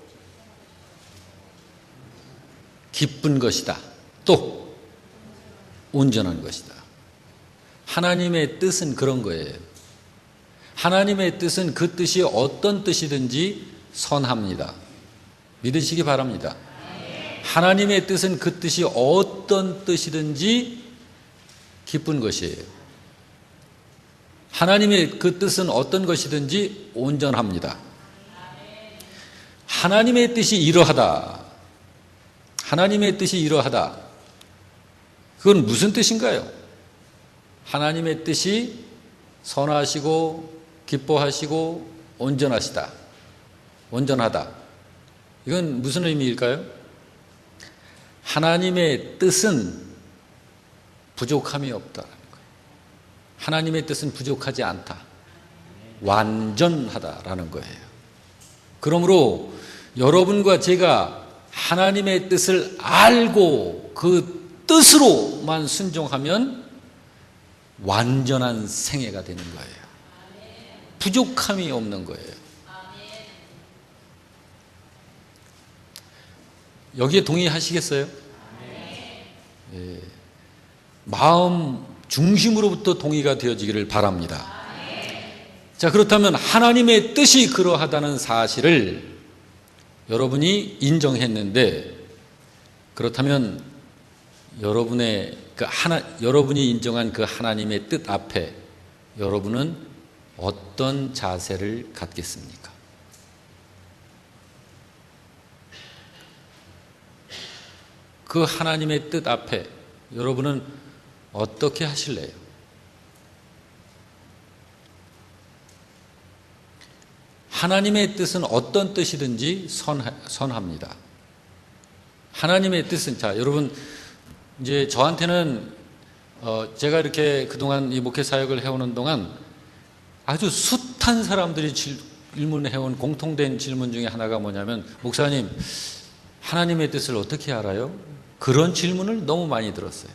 기쁜 것이다. 또 온전한 것이다. 하나님의 뜻은 그런 거예요. 하나님의 뜻은 그 뜻이 어떤 뜻이든지 선합니다. 믿으시기 바랍니다. 하나님의 뜻은 그 뜻이 어떤 뜻이든지 기쁜 것이에요. 하나님의 그 뜻은 어떤 것이든지 온전합니다. 하나님의 뜻이 이러하다. 하나님의 뜻이 이러하다. 그건 무슨 뜻인가요? 하나님의 뜻이 선하시고 기뻐하시고 온전하시다. 온전하다. 이건 무슨 의미일까요? 하나님의 뜻은 부족함이 없다. 하나님의 뜻은 부족하지 않다. 완전하다라는 거예요. 그러므로 여러분과 제가 하나님의 뜻을 알고 그 뜻으로만 순종하면 완전한 생애가 되는 거예요. 부족함이 없는 거예요. 여기에 동의하시겠어요? 예. 마음 중심으로부터 동의가 되어지기를 바랍니다. 자, 그렇다면 하나님의 뜻이 그러하다는 사실을 여러분이 인정했는데, 그렇다면 여러분이 인정한 그 하나님의 뜻 앞에 여러분은 어떤 자세를 갖겠습니까? 그 하나님의 뜻 앞에 여러분은 어떻게 하실래요? 하나님의 뜻은 어떤 뜻이든지 선합니다. 하나님의 뜻은, 자, 여러분, 이제 저한테는 제가 이렇게 그동안 이 목회 사역을 해오는 동안 아주 숱한 사람들이 질문해온 공통된 질문 중에 하나가 뭐냐면, 목사님, 하나님의 뜻을 어떻게 알아요? 그런 질문을 너무 많이 들었어요.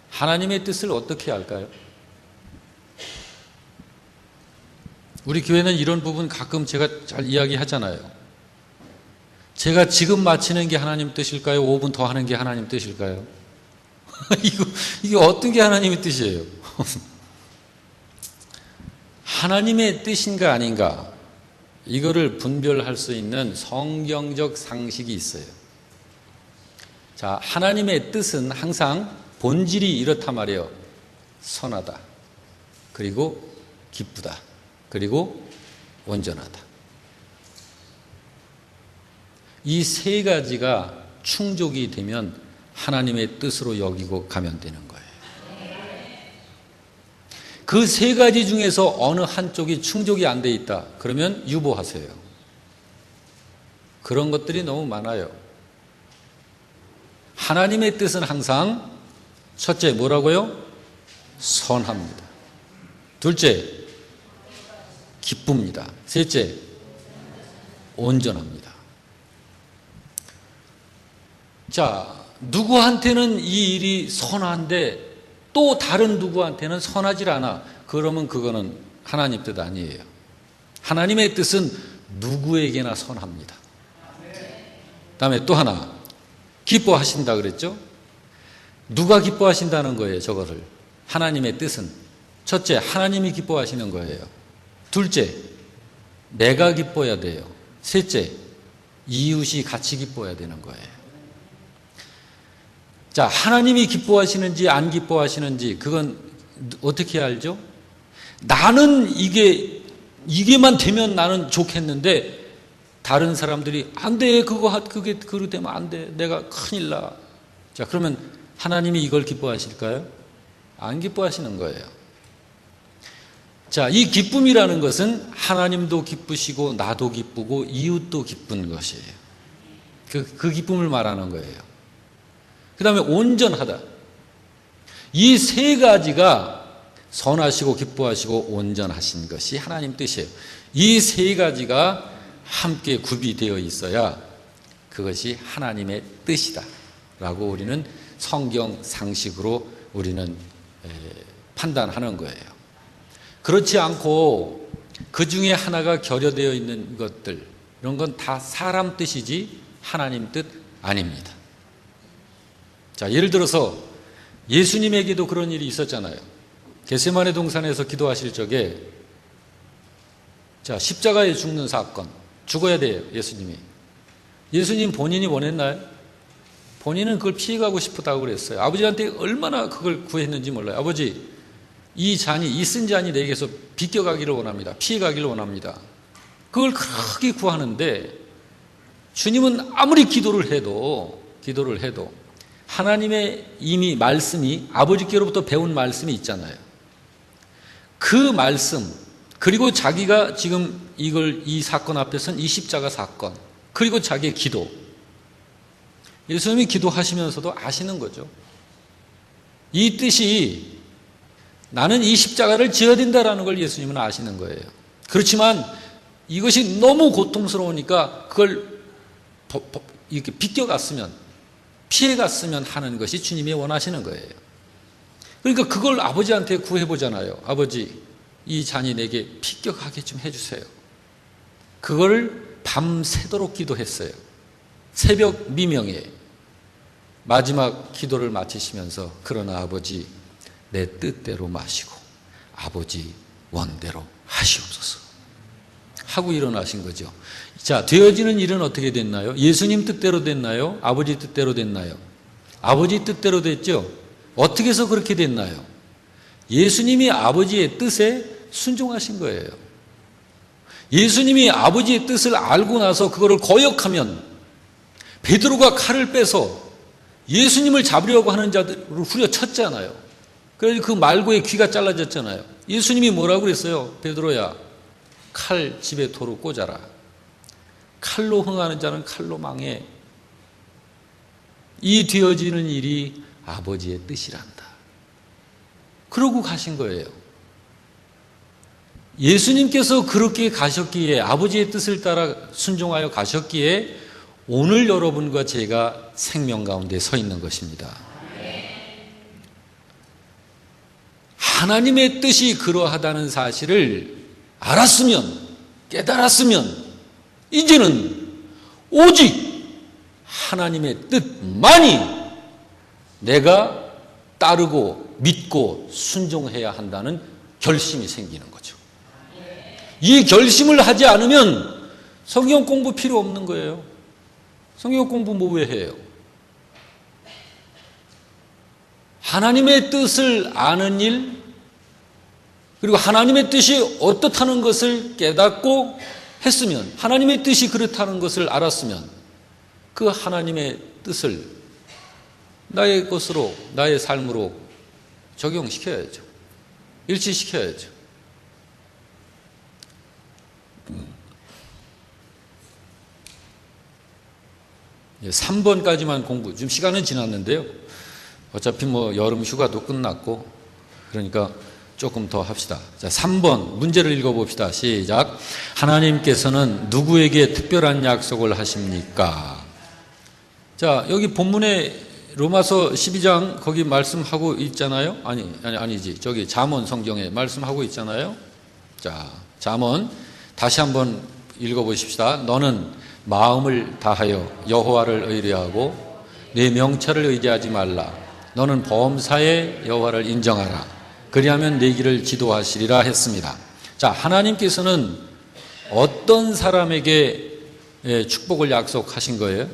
하나님의 뜻을 어떻게 알까요? 우리 교회는 이런 부분 가끔 제가 잘 이야기하잖아요. 제가 지금 마치는 게 하나님 뜻일까요? 5분 더 하는 게 하나님 뜻일까요? 이게 어떤 게 하나님의 뜻이에요? 하나님의 뜻인가 아닌가, 이거를 분별할 수 있는 성경적 상식이 있어요. 자, 하나님의 뜻은 항상 본질이 이렇단 말이에요. 선하다, 그리고 기쁘다, 그리고 온전하다. 이 세 가지가 충족이 되면 하나님의 뜻으로 여기고 가면 되는 거예요. 그 세 가지 중에서 어느 한쪽이 충족이 안 돼 있다, 그러면 유보하세요. 그런 것들이 너무 많아요. 하나님의 뜻은 항상 첫째 뭐라고요? 선합니다. 둘째 기쁩니다. 셋째 온전합니다. 자, 누구한테는 이 일이 선한데 또 다른 누구한테는 선하지 않아. 그러면 그거는 하나님 뜻 아니에요. 하나님의 뜻은 누구에게나 선합니다. 다음에 또 하나, 기뻐하신다 그랬죠? 누가 기뻐하신다는 거예요, 저거를? 하나님의 뜻은 첫째, 하나님이 기뻐하시는 거예요. 둘째, 내가 기뻐야 돼요. 셋째, 이웃이 같이 기뻐야 되는 거예요. 자, 하나님이 기뻐하시는지 안 기뻐하시는지 그건 어떻게 알죠? 나는 이게만 되면 나는 좋겠는데 다른 사람들이 안 돼, 그게 되면 안 돼, 내가 큰일 나. 자, 그러면 하나님이 이걸 기뻐하실까요? 안 기뻐하시는 거예요. 자, 이 기쁨이라는 것은 하나님도 기쁘시고 나도 기쁘고 이웃도 기쁜 것이에요. 그 기쁨을 말하는 거예요. 그 다음에 온전하다. 이 세 가지가 선하시고 기뻐하시고 온전하신 것이 하나님 뜻이에요. 이 세 가지가 함께 구비되어 있어야 그것이 하나님의 뜻이다 라고 우리는 성경 상식으로 우리는 판단하는 거예요. 그렇지 않고 그 중에 하나가 결여되어 있는 것들, 이런 건 다 사람 뜻이지 하나님 뜻 아닙니다. 자, 예를 들어서 예수님에게도 그런 일이 있었잖아요. 겟세마네 동산에서 기도하실 적에, 자, 십자가에 죽는 사건, 죽어야 돼요, 예수님이. 예수님 본인이 원했나요? 본인은 그걸 피해가고 싶다고 그랬어요. 아버지한테 얼마나 그걸 구했는지 몰라요. 아버지, 이 쓴 잔이 내게서 비껴가기를 원합니다. 피해가기를 원합니다. 그걸 크게 구하는데 주님은 아무리 기도를 해도 하나님의 이미 말씀이, 아버지께로부터 배운 말씀이 있잖아요. 그 말씀, 그리고 자기가 지금 이 사건 앞에 선 이 십자가 사건, 그리고 자기의 기도, 예수님이 기도하시면서도 아시는 거죠. 이 뜻이 나는 이 십자가를 지어야 된다라는 걸 예수님은 아시는 거예요. 그렇지만 이것이 너무 고통스러우니까 그걸 이렇게 비껴갔으면, 피해갔으면 하는 것이 주님이 원하시는 거예요. 그러니까 그걸 아버지한테 구해보잖아요. 아버지, 이 잔이 내게 비껴가게 좀 해주세요. 그걸 밤새도록 기도했어요. 새벽 미명에 마지막 기도를 마치시면서, 그러나 아버지, 내 뜻대로 마시고 아버지 원대로 하시옵소서 하고 일어나신 거죠. 자, 되어지는 일은 어떻게 됐나요? 예수님 뜻대로 됐나요? 아버지 뜻대로 됐나요? 아버지 뜻대로 됐죠. 어떻게 해서 그렇게 됐나요? 예수님이 아버지의 뜻에 순종하신 거예요. 예수님이 아버지의 뜻을 알고 나서 그거를 거역하면 베드로가 칼을 빼서 예수님을 잡으려고 하는 자들을 후려쳤잖아요. 그래서 그 말고의 귀가 잘라졌잖아요. 예수님이 뭐라고 그랬어요? 베드로야, 칼 집에 도로 꽂아라. 칼로 흥하는 자는 칼로 망해. 이 되어지는 일이 아버지의 뜻이란다. 그러고 가신 거예요. 예수님께서 그렇게 가셨기에, 아버지의 뜻을 따라 순종하여 가셨기에 오늘 여러분과 제가 생명 가운데 서 있는 것입니다. 하나님의 뜻이 그러하다는 사실을 알았으면, 깨달았으면 이제는 오직 하나님의 뜻만이 내가 따르고 믿고 순종해야 한다는 결심이 생기는 거죠. 이 결심을 하지 않으면 성경 공부 필요 없는 거예요. 성경 공부 뭐 왜 해요? 하나님의 뜻을 아는 일, 그리고 하나님의 뜻이 어떻다는 것을 깨닫고 했으면, 하나님의 뜻이 그렇다는 것을 알았으면 그 하나님의 뜻을 나의 것으로, 나의 삶으로 적용시켜야죠. 일치시켜야죠. 3번까지만 공부, 지금 시간은 지났는데요. 어차피 뭐 여름 휴가도 끝났고, 그러니까 조금 더 합시다. 자, 3번 문제를 읽어봅시다. 시작. 하나님께서는 누구에게 특별한 약속을 하십니까? 자, 여기 본문에 로마서 12장 거기 말씀하고 있잖아요. 아니지. 저기 잠언 성경에 말씀하고 있잖아요. 자, 잠언 다시 한번 읽어보십시다. 너는 마음을 다하여 여호와를 의뢰하고 내 명철을 의지하지 말라. 너는 범사에 여호와를 인정하라. 그리하면 내 길을 지도하시리라 했습니다. 자, 하나님께서는 어떤 사람에게 축복을 약속하신 거예요?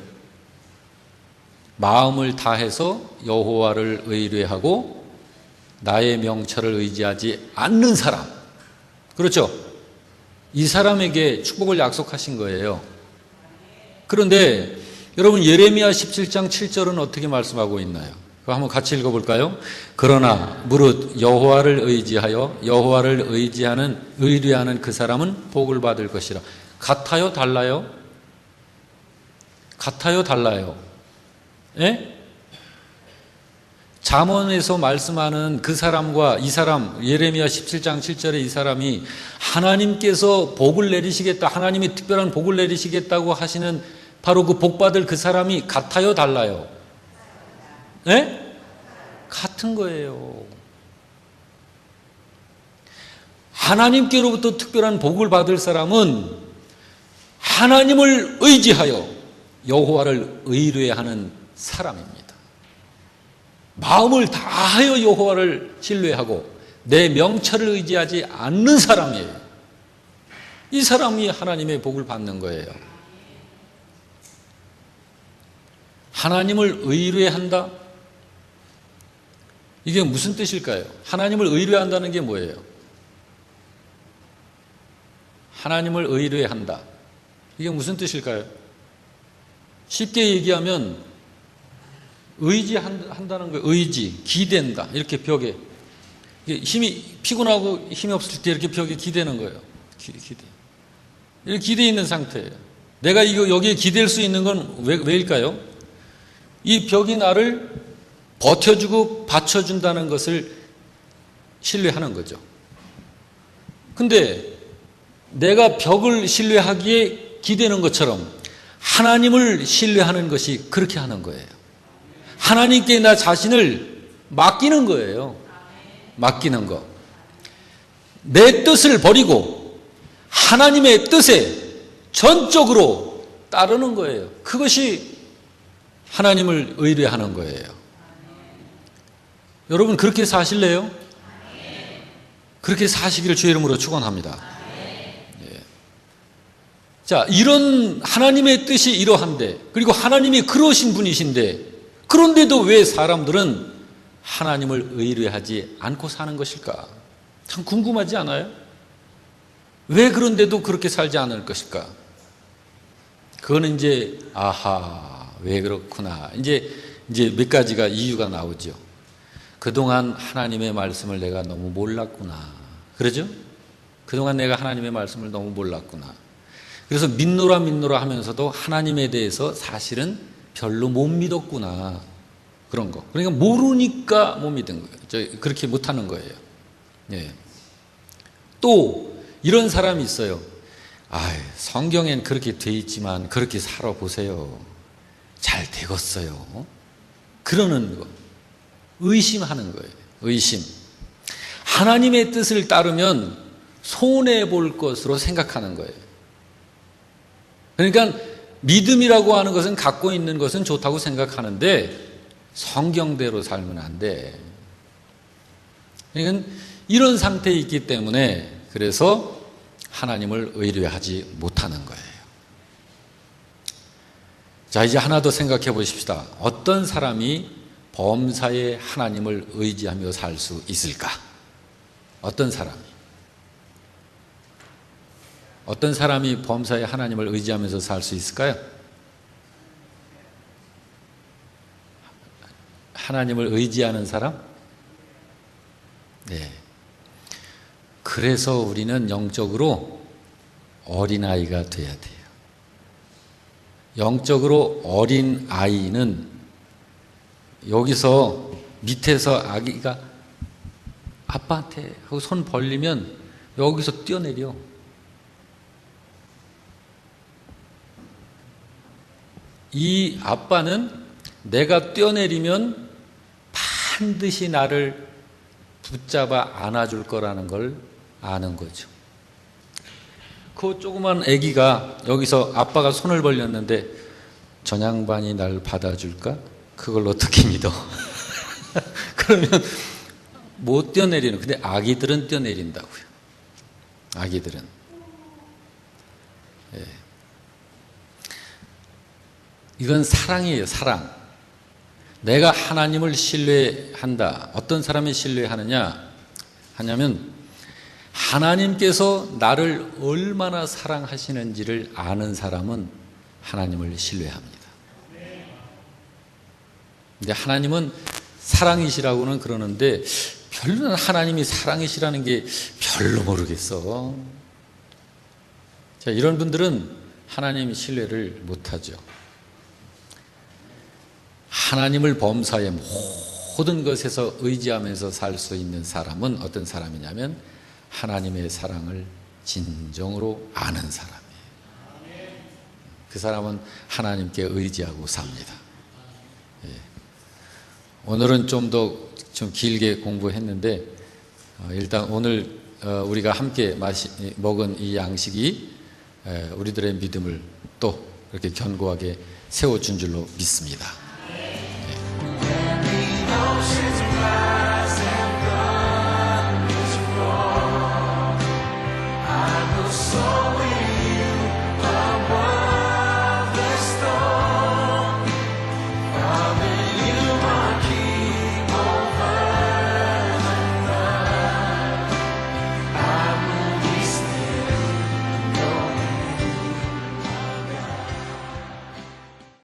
마음을 다해서 여호와를 의뢰하고 나의 명철을 의지하지 않는 사람. 그렇죠? 이 사람에게 축복을 약속하신 거예요. 그런데 여러분 예레미야 17장 7절은 어떻게 말씀하고 있나요? 그거 한번 같이 읽어볼까요? 그러나 무릇 여호와를 의지하여 여호와를 의뢰하는 그 사람은 복을 받을 것이라. 같아요? 달라요? 같아요? 달라요? 예? 잠언에서 말씀하는 그 사람과 이 사람, 예레미야 17장 7절에 이 사람이 하나님께서 복을 내리시겠다, 하나님이 특별한 복을 내리시겠다고 하시는 바로 그 복받을 그 사람이 같아요? 달라요? 예? 같은 거예요. 하나님께로부터 특별한 복을 받을 사람은 하나님을 의지하여 여호와를 의뢰하는 사람입니다. 마음을 다하여 여호와를 신뢰하고 내 명철을 의지하지 않는 사람이에요. 이 사람이 하나님의 복을 받는 거예요. 하나님을 의뢰한다? 이게 무슨 뜻일까요? 하나님을 의뢰한다는 게 뭐예요? 하나님을 의뢰한다. 이게 무슨 뜻일까요? 쉽게 얘기하면 의지한다는 거예요. 의지, 기댄다. 이렇게 벽에. 힘이, 피곤하고 힘이 없을 때 이렇게 벽에 기대는 거예요. 기대. 이렇게 기대 있는 상태예요. 내가 여기에 기댈 수 있는 건 왜일까요? 이 벽이 나를 버텨주고 받쳐준다는 것을 신뢰하는 거죠. 근데 내가 벽을 신뢰하기에 기대는 것처럼 하나님을 신뢰하는 것이 그렇게 하는 거예요. 하나님께 나 자신을 맡기는 거예요. 맡기는 거. 내 뜻을 버리고 하나님의 뜻에 전적으로 따르는 거예요. 그것이 하나님을 의뢰하는 거예요. 여러분 그렇게 사실래요? 그렇게 사시기를 주의 이름으로 축원합니다. 예. 자, 이런 하나님의 뜻이 이러한데, 그리고 하나님이 그러신 분이신데, 그런데도 왜 사람들은 하나님을 의뢰하지 않고 사는 것일까? 참 궁금하지 않아요? 왜 그런데도 그렇게 살지 않을 것일까? 그거는 이제 왜 그렇구나. 이제 몇 가지가 이유가 나오죠. 그동안 하나님의 말씀을 내가 너무 몰랐구나. 그러죠? 그동안 내가 하나님의 말씀을 너무 몰랐구나. 그래서 믿노라 하면서도 하나님에 대해서 사실은 별로 못 믿었구나. 그런 거. 그러니까 모르니까 못 믿은 거예요. 그렇게 못하는 거예요. 예. 또 이런 사람이 있어요. 성경엔 그렇게 돼 있지만 그렇게 살아보세요. 잘 되겠어요. 그러는 거. 의심하는 거예요. 의심. 하나님의 뜻을 따르면 손해볼 것으로 생각하는 거예요. 그러니까 믿음이라고 하는 것은 갖고 있는 것은 좋다고 생각하는데 성경대로 살면 안 돼. 그러니까 이런 상태에 있기 때문에 그래서 하나님을 의뢰하지 못하는 거예요. 자, 이제 하나 더 생각해 보십시다. 어떤 사람이 범사에 하나님을 의지하며 살 수 있을까? 어떤 사람이 범사에 하나님을 의지하면서 살 수 있을까요? 하나님을 의지하는 사람? 네. 그래서 우리는 영적으로 어린아이가 돼야 돼요. 영적으로 어린 아이는 여기서 밑에서 아기가 아빠한테 하고 손 벌리면 여기서 뛰어내려. 이 아빠는 내가 뛰어내리면 반드시 나를 붙잡아 안아줄 거라는 걸 아는 거죠. 그 조그만 아기가 여기서 아빠가 손을 벌렸는데 저 양반이 날 받아줄까? 그걸 어떻게 믿어? 그러면 못 뛰어내리는. 근데 아기들은 뛰어내린다고요. 아기들은. 예. 이건 사랑이에요. 사랑. 내가 하나님을 신뢰한다. 어떤 사람이 신뢰하느냐 하냐면 하나님께서 나를 얼마나 사랑하시는지를 아는 사람은 하나님을 신뢰합니다. 근데 하나님은 사랑이시라고는 그러는데 별로 하나님이 사랑이시라는 게 별로 모르겠어. 자, 이런 분들은 하나님 신뢰를 못하죠. 하나님을 범사의 모든 것에서 의지하면서 살 수 있는 사람은 어떤 사람이냐면 하나님의 사랑을 진정으로 아는 사람이에요. 그 사람은 하나님께 의지하고 삽니다. 예. 오늘은 좀 길게 공부했는데 일단 오늘 우리가 함께 먹은 이 양식이 우리들의 믿음을 또 그렇게 견고하게 세워준 줄로 믿습니다. 예.